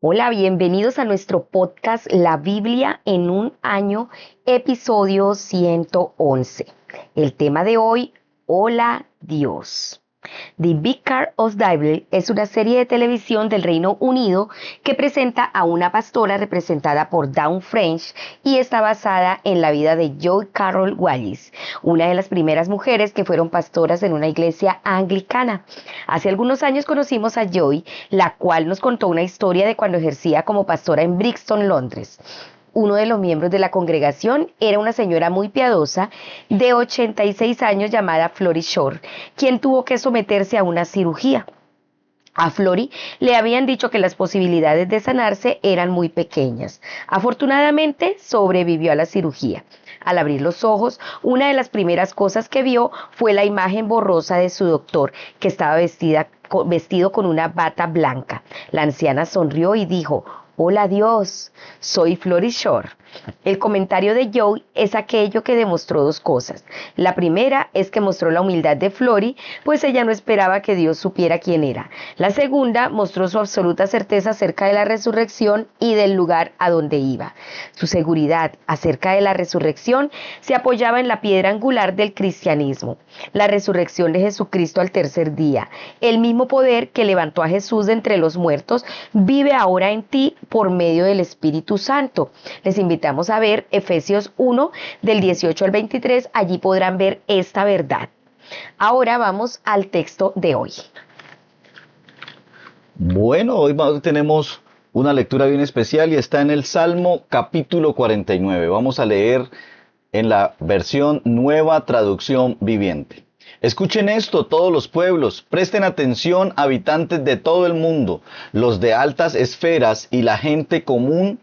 Hola, bienvenidos a nuestro podcast La Biblia en un año, episodio 111. El tema de hoy, Hola Dios. The Vicar of Dibley es una serie de televisión del Reino Unido que presenta a una pastora representada por Dawn French y está basada en la vida de Joy Carol Wallis, una de las primeras mujeres que fueron pastoras en una iglesia anglicana. Hace algunos años conocimos a Joy, la cual nos contó una historia de cuando ejercía como pastora en Brixton, Londres. Uno de los miembros de la congregación era una señora muy piadosa de 86 años llamada Flori Shore, quien tuvo que someterse a una cirugía. A Flori le habían dicho que las posibilidades de sanarse eran muy pequeñas. Afortunadamente, sobrevivió a la cirugía. Al abrir los ojos, una de las primeras cosas que vio fue la imagen borrosa de su doctor, que estaba vestido con una bata blanca. La anciana sonrió y dijo: Hola Dios, soy Flori Shore. El comentario de Joy es aquello que demostró dos cosas. La primera es que mostró la humildad de Flori, pues ella no esperaba que Dios supiera quién era. La segunda mostró su absoluta certeza acerca de la resurrección y del lugar a donde iba. Su seguridad acerca de la resurrección se apoyaba en la piedra angular del cristianismo, la resurrección de Jesucristo al tercer día. El mismo poder que levantó a Jesús de entre los muertos vive ahora en ti por medio del Espíritu Santo. Les invitamos a ver Efesios 1 del 18 al 23, allí podrán ver esta verdad. Ahora vamos al texto de hoy. Bueno, hoy tenemos una lectura bien especial y está en el Salmo capítulo 49. Vamos a leer en la versión Nueva Traducción Viviente. Escuchen esto, todos los pueblos, presten atención, habitantes de todo el mundo, los de altas esferas y la gente común.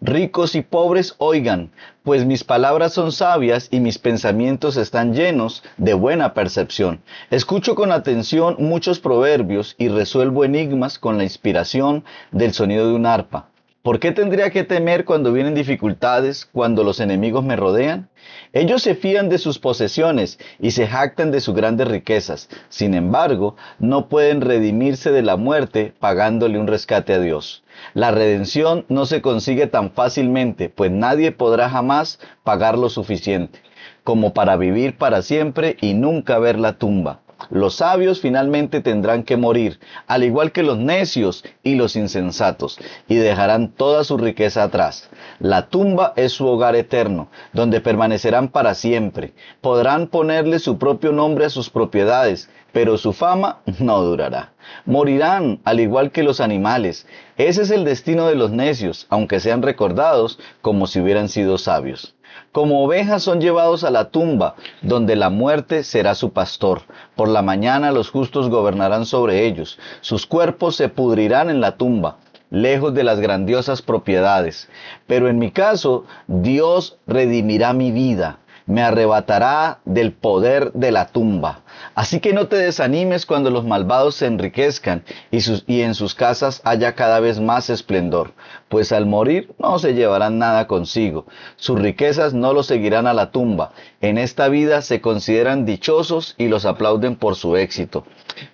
Ricos y pobres, oigan, pues mis palabras son sabias y mis pensamientos están llenos de buena percepción. Escucho con atención muchos proverbios y resuelvo enigmas con la inspiración del sonido de un arpa. ¿Por qué tendría que temer cuando vienen dificultades, cuando los enemigos me rodean? Ellos se fían de sus posesiones y se jactan de sus grandes riquezas. Sin embargo, no pueden redimirse de la muerte pagándole un rescate a Dios. La redención no se consigue tan fácilmente, pues nadie podrá jamás pagar lo suficiente como para vivir para siempre y nunca ver la tumba. Los sabios finalmente tendrán que morir, al igual que los necios y los insensatos, y dejarán toda su riqueza atrás. La tumba es su hogar eterno, donde permanecerán para siempre. Podrán ponerle su propio nombre a sus propiedades, pero su fama no durará. Morirán al igual que los animales. Ese es el destino de los necios, aunque sean recordados como si hubieran sido sabios. Como ovejas son llevados a la tumba, donde la muerte será su pastor. Por la mañana los justos gobernarán sobre ellos. Sus cuerpos se pudrirán en la tumba, lejos de las grandiosas propiedades. Pero en mi caso, Dios redimirá mi vida. Me arrebatará del poder de la tumba. Así que no te desanimes cuando los malvados se enriquezcan y en sus casas haya cada vez más esplendor, pues al morir no se llevarán nada consigo. Sus riquezas no los seguirán a la tumba. En esta vida se consideran dichosos y los aplauden por su éxito,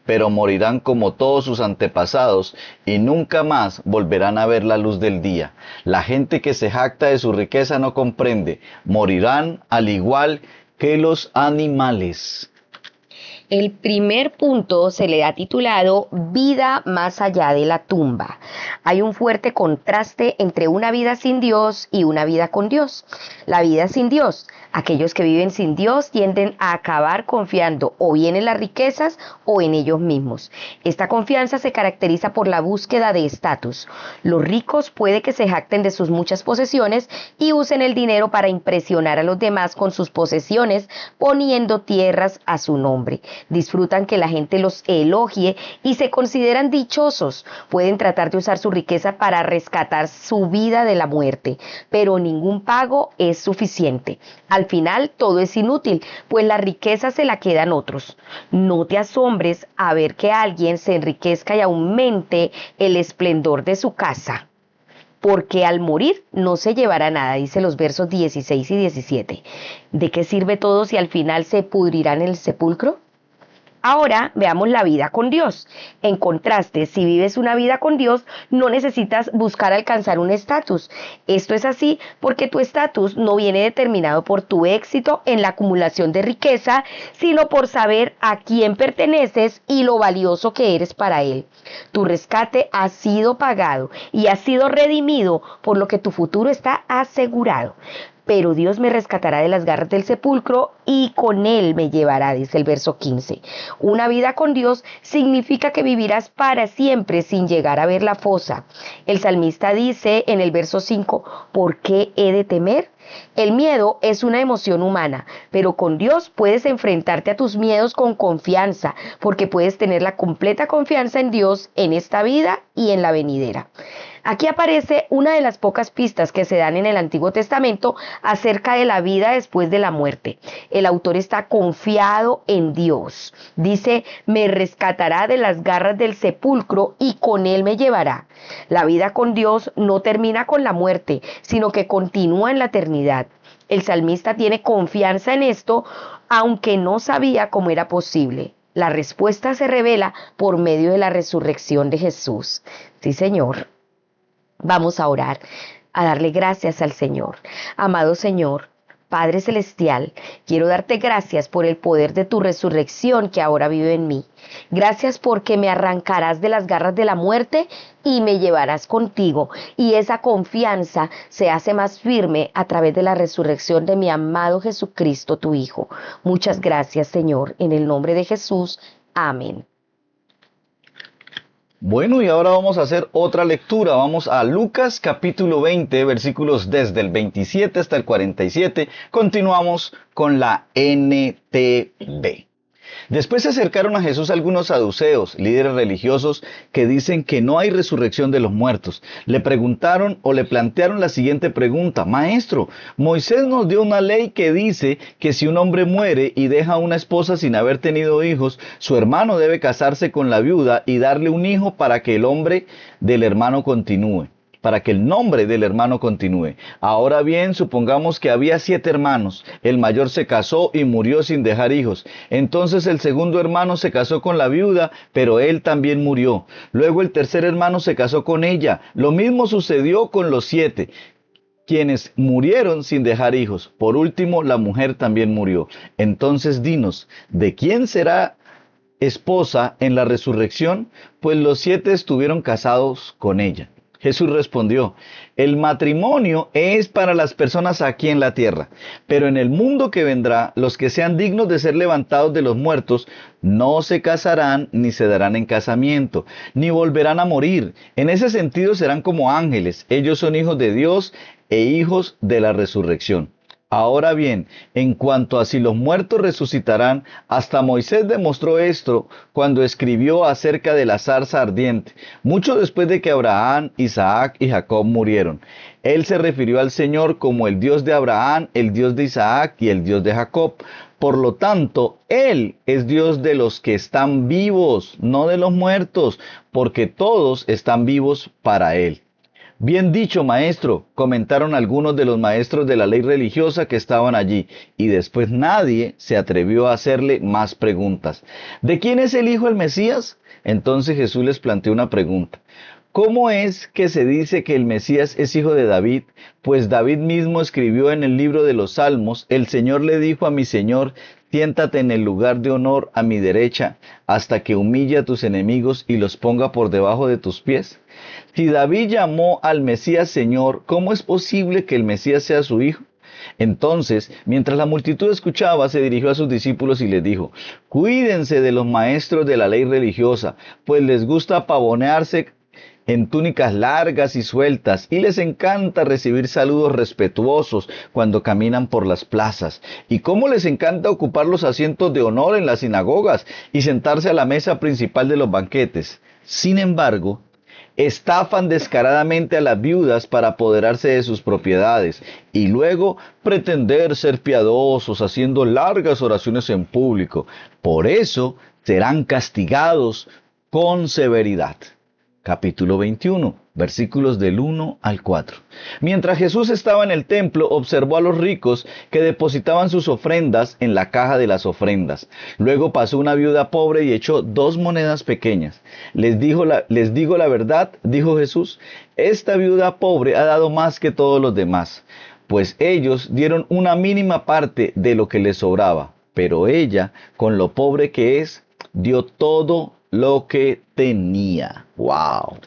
pero morirán como todos sus antepasados y nunca más volverán a ver la luz del día. La gente que se jacta de su riqueza no comprende, morirán al igual que los animales. El primer punto se le ha titulado Vida más allá de la tumba. Hay un fuerte contraste entre una vida sin Dios y una vida con Dios. La vida sin Dios. Aquellos que viven sin Dios tienden a acabar confiando o bien en las riquezas o en ellos mismos. Esta confianza se caracteriza por la búsqueda de estatus. Los ricos puede que se jacten de sus muchas posesiones y usen el dinero para impresionar a los demás con sus posesiones, poniendo tierras a su nombre. Disfrutan que la gente los elogie y se consideran dichosos. Pueden tratar de usar su riqueza para rescatar su vida de la muerte, pero ningún pago es suficiente. Al final todo es inútil, pues la riqueza se la quedan otros. No te asombres a ver que alguien se enriquezca y aumente el esplendor de su casa, porque al morir no se llevará nada, dice los versos 16 y 17. ¿De qué sirve todo si al final se pudrirán en el sepulcro? Ahora veamos la vida con Dios. En contraste, si vives una vida con Dios, no necesitas buscar alcanzar un estatus. Esto es así porque tu estatus no viene determinado por tu éxito en la acumulación de riqueza, sino por saber a quién perteneces y lo valioso que eres para Él. Tu rescate ha sido pagado y ha sido redimido, por lo que tu futuro está asegurado. Pero Dios me rescatará de las garras del sepulcro y con Él me llevará, dice el verso 15. Una vida con Dios significa que vivirás para siempre sin llegar a ver la fosa. El salmista dice en el verso 5, ¿por qué he de temer? El miedo es una emoción humana, pero con Dios puedes enfrentarte a tus miedos con confianza, porque puedes tener la completa confianza en Dios en esta vida y en la venidera. Aquí aparece una de las pocas pistas que se dan en el Antiguo Testamento acerca de la vida después de la muerte. El autor está confiado en Dios. Dice, me rescatará de las garras del sepulcro y con Él me llevará. La vida con Dios no termina con la muerte, sino que continúa en la eternidad. El salmista tiene confianza en esto, aunque no sabía cómo era posible. La respuesta se revela por medio de la resurrección de Jesús. Sí, Señor. Vamos a orar, a darle gracias al Señor. Amado Señor, Padre Celestial, quiero darte gracias por el poder de tu resurrección que ahora vive en mí. Gracias porque me arrancarás de las garras de la muerte y me llevarás contigo. Y esa confianza se hace más firme a través de la resurrección de mi amado Jesucristo, tu Hijo. Muchas gracias, Señor, en el nombre de Jesús. Amén. Bueno, y ahora vamos a hacer otra lectura. Vamos a Lucas capítulo 20, versículos desde el 27 hasta el 47. Continuamos con la NTV. Después se acercaron a Jesús algunos saduceos, líderes religiosos, que dicen que no hay resurrección de los muertos. Le preguntaron o le plantearon la siguiente pregunta: Maestro, Moisés nos dio una ley que dice que si un hombre muere y deja a una esposa sin haber tenido hijos, su hermano debe casarse con la viuda y darle un hijo para que el nombre del hermano continúe. Ahora bien, supongamos que había 7 hermanos. El mayor se casó y murió sin dejar hijos. Entonces el segundo hermano se casó con la viuda, pero él también murió. Luego el tercer hermano se casó con ella. Lo mismo sucedió con los 7, quienes murieron sin dejar hijos. Por último, la mujer también murió. Entonces dinos, ¿de quién será esposa en la resurrección? Pues los 7 estuvieron casados con ella. Jesús respondió: el matrimonio es para las personas aquí en la tierra, pero en el mundo que vendrá, los que sean dignos de ser levantados de los muertos no se casarán ni se darán en casamiento, ni volverán a morir. En ese sentido serán como ángeles. Ellos son hijos de Dios e hijos de la resurrección. Ahora bien, en cuanto a si los muertos resucitarán, hasta Moisés demostró esto cuando escribió acerca de la zarza ardiente, mucho después de que Abraham, Isaac y Jacob murieron. Él se refirió al Señor como el Dios de Abraham, el Dios de Isaac y el Dios de Jacob. Por lo tanto, Él es Dios de los que están vivos, no de los muertos, porque todos están vivos para Él. Bien dicho, maestro, comentaron algunos de los maestros de la ley religiosa que estaban allí, y después nadie se atrevió a hacerle más preguntas. ¿De quién es el Hijo el Mesías? Entonces Jesús les planteó una pregunta. ¿Cómo es que se dice que el Mesías es hijo de David? Pues David mismo escribió en el libro de los Salmos: el Señor le dijo a mi Señor, siéntate en el lugar de honor a mi derecha, hasta que humille a tus enemigos y los ponga por debajo de tus pies. Si David llamó al Mesías Señor, ¿cómo es posible que el Mesías sea su hijo? Entonces, mientras la multitud escuchaba, se dirigió a sus discípulos y les dijo: cuídense de los maestros de la ley religiosa, pues les gusta pavonearse en túnicas largas y sueltas, y les encanta recibir saludos respetuosos cuando caminan por las plazas. Y cómo les encanta ocupar los asientos de honor en las sinagogas y sentarse a la mesa principal de los banquetes. Sin embargo, estafan descaradamente a las viudas para apoderarse de sus propiedades y luego pretender ser piadosos haciendo largas oraciones en público. Por eso serán castigados con severidad. capítulo 21, versículos del 1 al 4. Mientras Jesús estaba en el templo, observó a los ricos que depositaban sus ofrendas en la caja de las ofrendas. Luego pasó una viuda pobre y echó 2 monedas pequeñas. Les digo la verdad, dijo Jesús, esta viuda pobre ha dado más que todos los demás, pues ellos dieron una mínima parte de lo que les sobraba, pero ella, con lo pobre que es, dio todo lo que tenía. ¡Wow!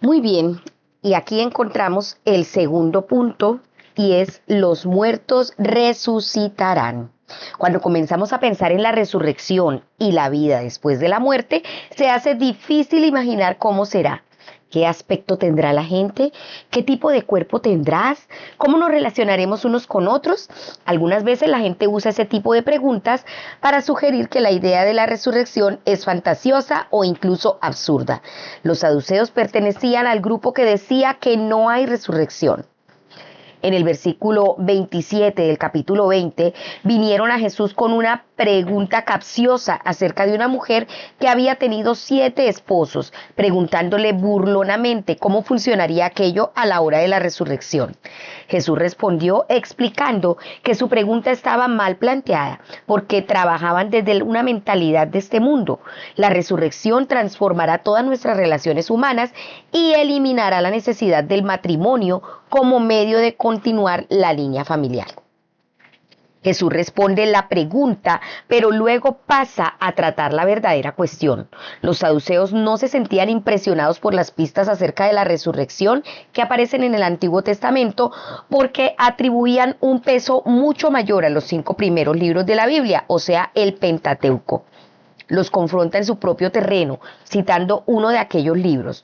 Muy bien, y aquí encontramos el segundo punto y es los muertos resucitarán. Cuando comenzamos a pensar en la resurrección y la vida después de la muerte, se hace difícil imaginar cómo será. ¿Qué aspecto tendrá la gente? ¿Qué tipo de cuerpo tendrás? ¿Cómo nos relacionaremos unos con otros? Algunas veces la gente usa ese tipo de preguntas para sugerir que la idea de la resurrección es fantasiosa o incluso absurda. Los saduceos pertenecían al grupo que decía que no hay resurrección. En el versículo 27 del capítulo 20, vinieron a Jesús con una pregunta capciosa acerca de una mujer que había tenido 7 esposos, preguntándole burlonamente cómo funcionaría aquello a la hora de la resurrección. Jesús respondió explicando que su pregunta estaba mal planteada, porque trabajaban desde una mentalidad de este mundo. La resurrección transformará todas nuestras relaciones humanas y eliminará la necesidad del matrimonio como medio de continuar la línea familiar. Jesús responde la pregunta, pero luego pasa a tratar la verdadera cuestión. Los saduceos no se sentían impresionados por las pistas acerca de la resurrección que aparecen en el Antiguo Testamento porque atribuían un peso mucho mayor a los 5 primeros libros de la Biblia, o sea, el Pentateuco. Los confronta en su propio terreno, citando uno de aquellos libros.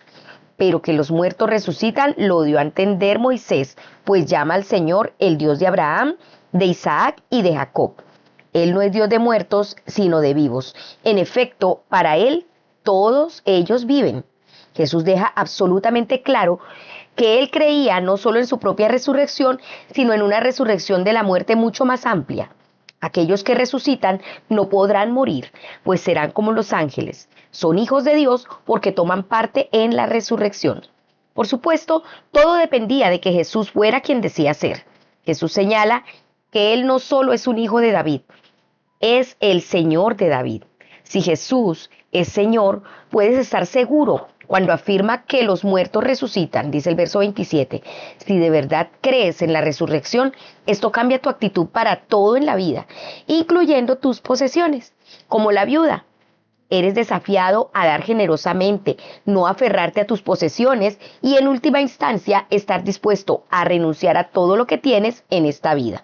Pero que los muertos resucitan lo dio a entender Moisés, pues llama al Señor el Dios de Abraham, de Isaac y de Jacob. Él no es Dios de muertos, sino de vivos. En efecto, para Él todos ellos viven. Jesús deja absolutamente claro que Él creía no solo en su propia resurrección, sino en una resurrección de la muerte mucho más amplia. Aquellos que resucitan no podrán morir, pues serán como los ángeles. Son hijos de Dios porque toman parte en la resurrección. Por supuesto, todo dependía de que Jesús fuera quien decía ser. Jesús señala que Él no solo es un hijo de David, es el Señor de David. Si Jesús es Señor, puedes estar seguro cuando afirma que los muertos resucitan, dice el verso 27. Si de verdad crees en la resurrección, esto cambia tu actitud para todo en la vida, incluyendo tus posesiones, como la viuda. Eres desafiado a dar generosamente, no aferrarte a tus posesiones y en última instancia estar dispuesto a renunciar a todo lo que tienes en esta vida.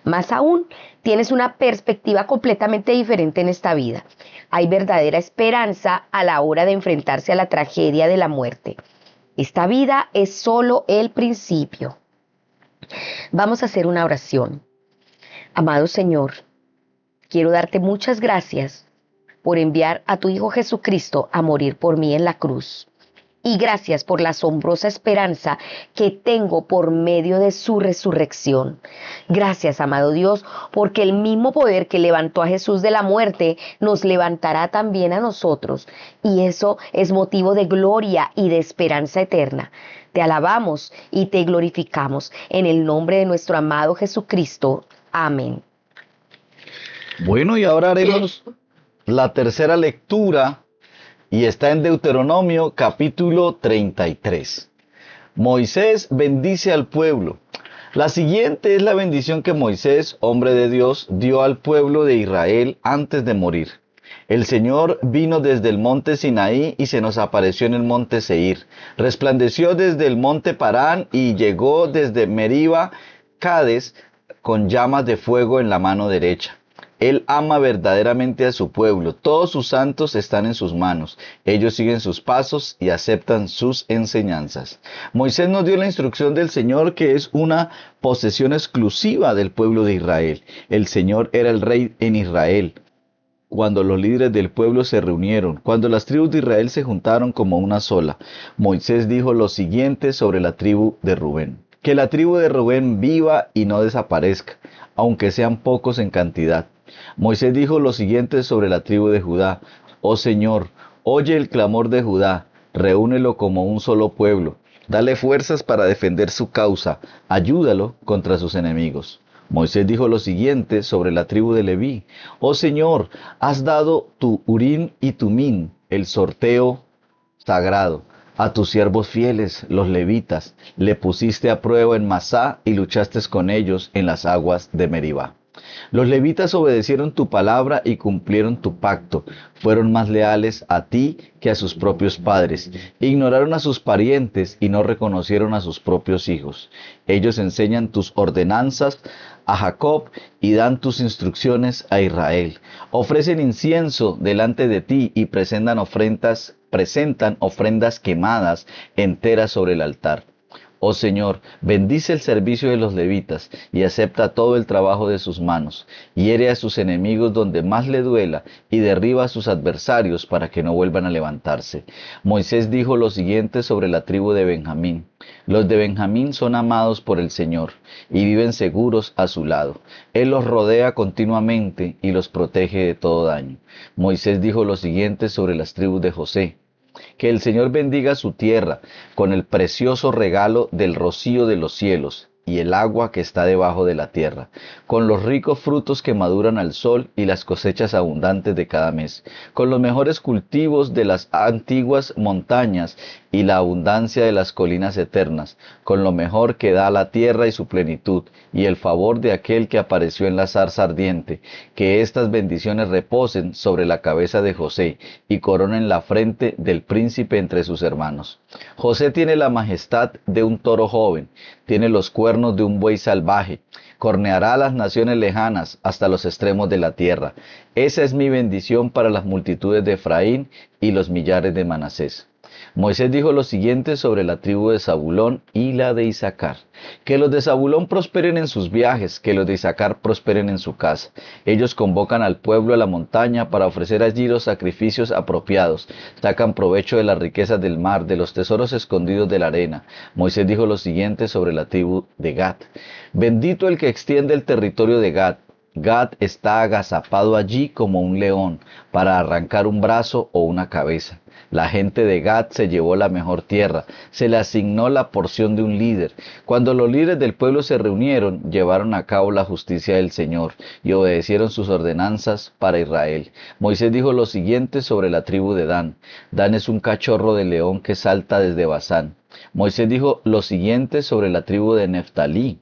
Más aún, tienes una perspectiva completamente diferente en esta vida. Hay verdadera esperanza a la hora de enfrentarse a la tragedia de la muerte. Esta vida es solo el principio. Vamos a hacer una oración. Amado Señor, quiero darte muchas gracias por enviar a tu Hijo Jesucristo a morir por mí en la cruz. Y gracias por la asombrosa esperanza que tengo por medio de su resurrección. Gracias, amado Dios, porque el mismo poder que levantó a Jesús de la muerte nos levantará también a nosotros. Y eso es motivo de gloria y de esperanza eterna. Te alabamos y te glorificamos en el nombre de nuestro amado Jesucristo. Amén. Bueno, y ahora haremos la tercera lectura y está en Deuteronomio capítulo 33. Moisés bendice al pueblo. La siguiente es la bendición que Moisés, hombre de Dios, dio al pueblo de Israel antes de morir. El Señor vino desde el monte Sinaí y se nos apareció en el monte Seir. Resplandeció desde el monte Parán y llegó desde Meriba, Cades, con llamas de fuego en la mano derecha. Él ama verdaderamente a su pueblo. Todos sus santos están en sus manos. Ellos siguen sus pasos y aceptan sus enseñanzas. Moisés nos dio la instrucción del Señor, que es una posesión exclusiva del pueblo de Israel. El Señor era el rey en Israel. Cuando los líderes del pueblo se reunieron, cuando las tribus de Israel se juntaron como una sola, Moisés dijo lo siguiente sobre la tribu de Rubén: que la tribu de Rubén viva y no desaparezca, aunque sean pocos en cantidad. Moisés dijo lo siguiente sobre la tribu de Judá: oh Oye el clamor de Judá, reúnelo como un solo pueblo. Dale fuerzas para defender su causa, ayúdalo contra sus enemigos. Moisés dijo lo siguiente sobre la tribu de Leví: Oh Señor, has dado tu Urim y Tumim, el sorteo sagrado, a tus siervos fieles, los levitas. Le pusiste a prueba en Masá y luchaste con ellos en las aguas de Meribá. Los levitas obedecieron tu palabra y cumplieron tu pacto. Fueron más leales a ti que a sus propios padres. Ignoraron a sus parientes y no reconocieron a sus propios hijos. Ellos enseñan tus ordenanzas a Jacob y dan tus instrucciones a Israel. Ofrecen incienso delante de ti y presentan ofrendas quemadas enteras sobre el altar. Oh Señor, bendice el servicio de los levitas y acepta todo el trabajo de sus manos. Hiere a sus enemigos donde más le duela y derriba a sus adversarios para que no vuelvan a levantarse. Moisés dijo lo siguiente sobre la tribu de Benjamín: Los de Benjamín son amados por el Señor y viven seguros a su lado. Él los rodea continuamente y los protege de todo daño. Moisés dijo lo siguiente sobre las tribus de José: Que el Señor bendiga su tierra con el precioso regalo del rocío de los cielos y el agua que está debajo de la tierra, con los ricos frutos que maduran al sol y las cosechas abundantes de cada mes, con los mejores cultivos de las antiguas montañas y la abundancia de las colinas eternas, con lo mejor que da la tierra y su plenitud, y el favor de aquel que apareció en la zarza ardiente. Que estas bendiciones reposen sobre la cabeza de José y coronen la frente del príncipe entre sus hermanos. José tiene la majestad de un toro joven, tiene los cuernos de un buey salvaje, corneará a las naciones lejanas hasta los extremos de la tierra. Esa es mi bendición para las multitudes de Efraín y los millares de Manasés. Moisés dijo lo siguiente sobre la tribu de Zabulón y la de Isaacar: Que los de Zabulón prosperen en sus viajes, que los de Isaacar prosperen en su casa. Ellos convocan al pueblo a la montaña para ofrecer allí los sacrificios apropiados. Sacan provecho de las riquezas del mar, de los tesoros escondidos de la arena. Moisés dijo lo siguiente sobre la tribu de Gad: Bendito el que extiende el territorio de Gad. Gad está agazapado allí como un león, para arrancar un brazo o una cabeza. La gente de Gad se llevó la mejor tierra, se le asignó la porción de un líder. Cuando los líderes del pueblo se reunieron, llevaron a cabo la justicia del Señor y obedecieron sus ordenanzas para Israel. Moisés dijo lo siguiente sobre la tribu de Dan: Dan es un cachorro de león que salta desde Basán. Moisés dijo lo siguiente sobre la tribu de Neftalí: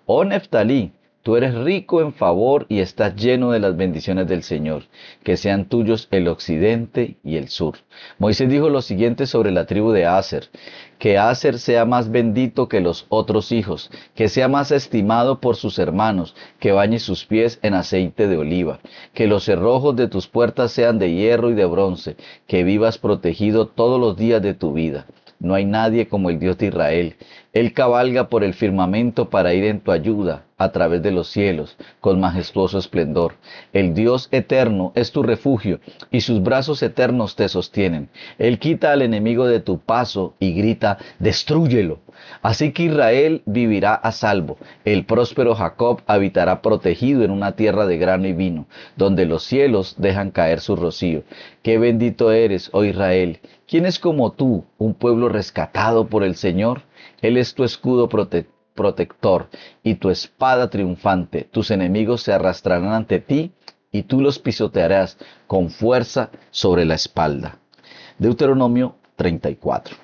Oh Neftalí, tú eres rico en favor y estás lleno de las bendiciones del Señor. Que sean tuyos el occidente y el sur. Moisés dijo lo siguiente sobre la tribu de Aser: Que Aser sea más bendito que los otros hijos, que sea más estimado por sus hermanos, que bañe sus pies en aceite de oliva. Que los cerrojos de tus puertas sean de hierro y de bronce, que vivas protegido todos los días de tu vida. No hay nadie como el Dios de Israel. Él cabalga por el firmamento para ir en tu ayuda, a través de los cielos, con majestuoso esplendor. El Dios eterno es tu refugio, y sus brazos eternos te sostienen. Él quita al enemigo de tu paso y grita: «Destrúyelo». Así que Israel vivirá a salvo. El próspero Jacob habitará protegido en una tierra de grano y vino, donde los cielos dejan caer su rocío. Qué bendito eres, oh Israel. ¿Quién es como tú, un pueblo rescatado por el Señor? Él es tu escudo protector y tu espada triunfante. Tus enemigos se arrastrarán ante ti y tú los pisotearás con fuerza sobre la espalda. Deuteronomio 34.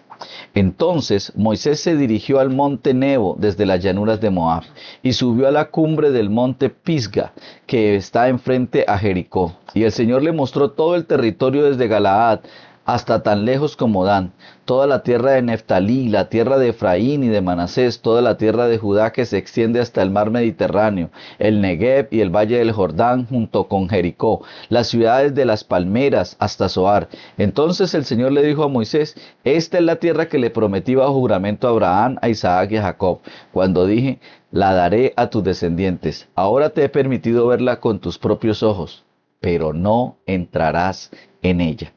Entonces Moisés se dirigió al monte Nebo desde las llanuras de Moab y subió a la cumbre del monte Pisga, que está enfrente a Jericó. Y el Señor le mostró todo el territorio desde Galaad hasta tan lejos como Dan, toda la tierra de Neftalí, la tierra de Efraín y de Manasés, toda la tierra de Judá que se extiende hasta el mar Mediterráneo, el Negev y el valle del Jordán junto con Jericó, las ciudades de las palmeras hasta Zoar. Entonces el Señor le dijo a Moisés: Esta es la tierra que le prometí bajo juramento a Abraham, a Isaac y a Jacob, cuando dije: La daré a tus descendientes. Ahora te he permitido verla con tus propios ojos. pero no entrarás en ella.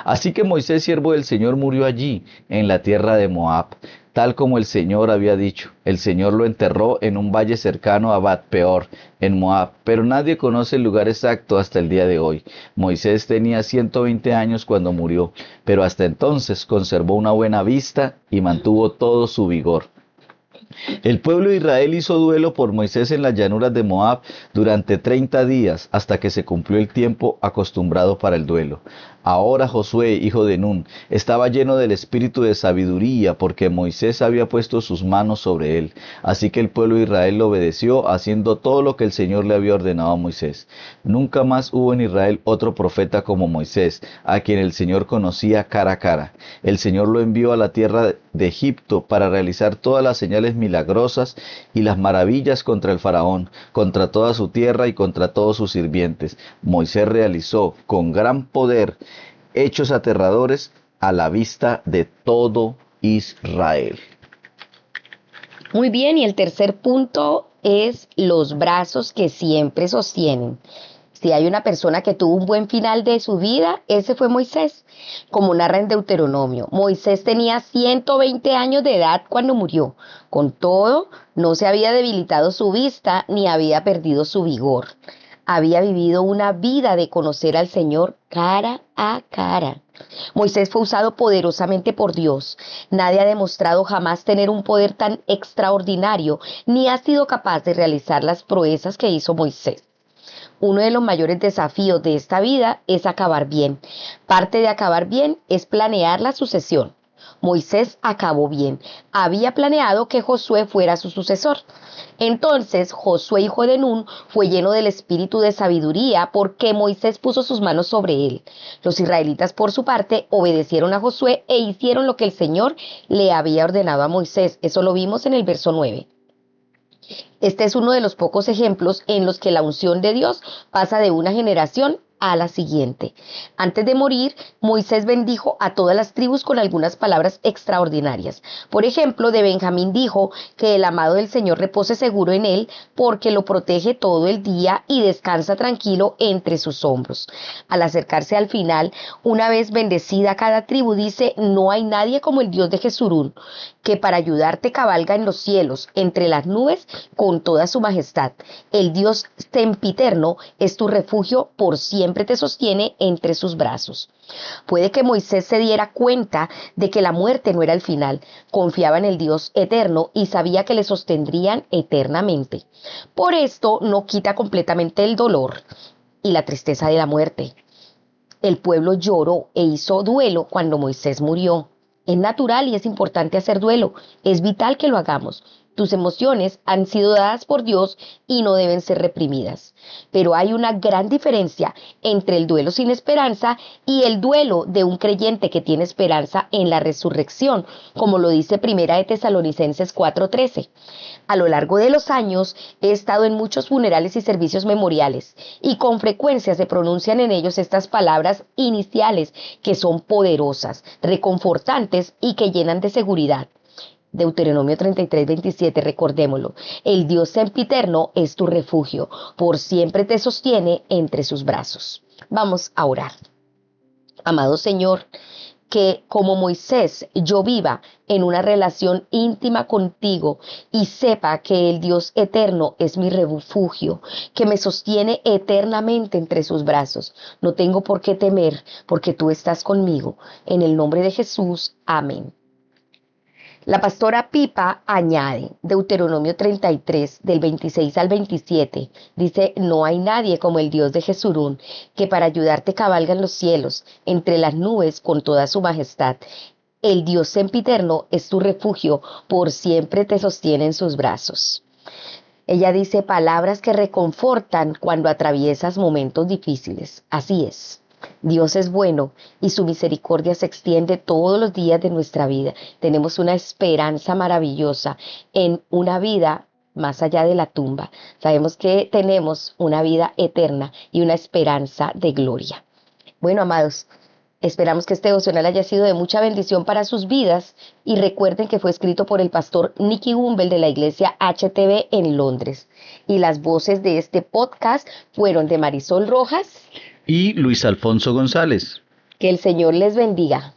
Así que Moisés, siervo del Señor, murió allí, en la tierra de Moab, tal como el Señor había dicho. El Señor lo enterró en un valle cercano a Bet-peor, en Moab, pero nadie conoce el lugar exacto hasta el día de hoy. Moisés tenía 120 años cuando murió, pero hasta entonces conservó una buena vista y mantuvo todo su vigor. El pueblo de Israel hizo duelo por Moisés en las llanuras de Moab durante 30 días, hasta que se cumplió el tiempo acostumbrado para el duelo. Ahora Josué, hijo de Nun, estaba lleno del espíritu de sabiduría, porque Moisés había puesto sus manos sobre él. Así que el pueblo de Israel lo obedeció, haciendo todo lo que el Señor le había ordenado a Moisés. Nunca más hubo en Israel otro profeta como Moisés, a quien el Señor conocía cara a cara. El Señor lo envió a la tierra de Egipto para realizar todas las señales milagrosas y las maravillas contra el faraón, contra toda su tierra y contra todos sus sirvientes. Moisés realizó con gran poder hechos aterradores a la vista de todo Israel. Muy bien, y el tercer punto es los brazos que siempre sostienen. Si hay una persona que tuvo un buen final de su vida, ese fue Moisés. Como narra en Deuteronomio, Moisés tenía 120 años de edad cuando murió. Con todo, no se había debilitado su vista ni había perdido su vigor. Había vivido una vida de conocer al Señor cara a cara. Moisés fue usado poderosamente por Dios. Nadie ha demostrado jamás tener un poder tan extraordinario, ni ha sido capaz de realizar las proezas que hizo Moisés. Uno de los mayores desafíos de esta vida es acabar bien. Parte de acabar bien es planear la sucesión. Moisés acabó bien. Había planeado que Josué fuera su sucesor. Entonces Josué, hijo de Nun, fue lleno del espíritu de sabiduría porque Moisés puso sus manos sobre él. Los israelitas, por su parte, obedecieron a Josué e hicieron lo que el Señor le había ordenado a Moisés. Eso lo vimos en el verso 9. Este es uno de los pocos ejemplos en los que la unción de Dios pasa de una generación a la siguiente. Antes de morir, Moisés bendijo a todas las tribus con algunas palabras extraordinarias. Por ejemplo, de Benjamín dijo que el amado del Señor repose seguro en él porque lo protege todo el día y descansa tranquilo entre sus hombros. Al acercarse al final, una vez bendecida cada tribu, dice: no hay nadie como el Dios de Jesurún, que para ayudarte cabalga en los cielos, entre las nubes, con toda su majestad. El Dios sempiterno es tu refugio, por siempre te sostiene entre sus brazos. Puede que Moisés se diera cuenta de que la muerte no era el final. Confiaba en el Dios eterno y sabía que le sostendrían eternamente. Por esto no quita completamente el dolor y la tristeza de la muerte. El pueblo lloró e hizo duelo cuando Moisés murió. Es natural y es importante hacer duelo. Es vital que lo hagamos. Tus emociones han sido dadas por Dios y no deben ser reprimidas. Pero hay una gran diferencia entre el duelo sin esperanza y el duelo de un creyente que tiene esperanza en la resurrección, como lo dice Primera de Tesalonicenses 4:13. A lo largo de los años he estado en muchos funerales y servicios memoriales, y con frecuencia se pronuncian en ellos estas palabras iniciales que son poderosas, reconfortantes y que llenan de seguridad. Deuteronomio 33:27, recordémoslo: el Dios sempiterno es tu refugio, por siempre te sostiene entre sus brazos. Vamos a orar. Amado Señor, que como Moisés yo viva en una relación íntima contigo y sepa que el Dios eterno es mi refugio, que me sostiene eternamente entre sus brazos. No tengo por qué temer, porque tú estás conmigo. En el nombre de Jesús, amén. La pastora Pipa añade, Deuteronomio 33, del 26 al 27, dice: no hay nadie como el Dios de Jesurún, que para ayudarte cabalga en los cielos, entre las nubes con toda su majestad. El Dios sempiterno es tu refugio, por siempre te sostiene en sus brazos. Ella dice palabras que reconfortan cuando atraviesas momentos difíciles. Así es. Dios es bueno y su misericordia se extiende todos los días de nuestra vida. Tenemos una esperanza maravillosa en una vida más allá de la tumba. Sabemos que tenemos una vida eterna y una esperanza de gloria. Bueno, amados, Esperamos que este devocional haya sido de mucha bendición para sus vidas y recuerden que fue escrito por el pastor Nicky Gumbel de la iglesia HTB en Londres. Y las voces de este podcast fueron de Marisol Rojas. Y Luis Alfonso González. Que el Señor les bendiga.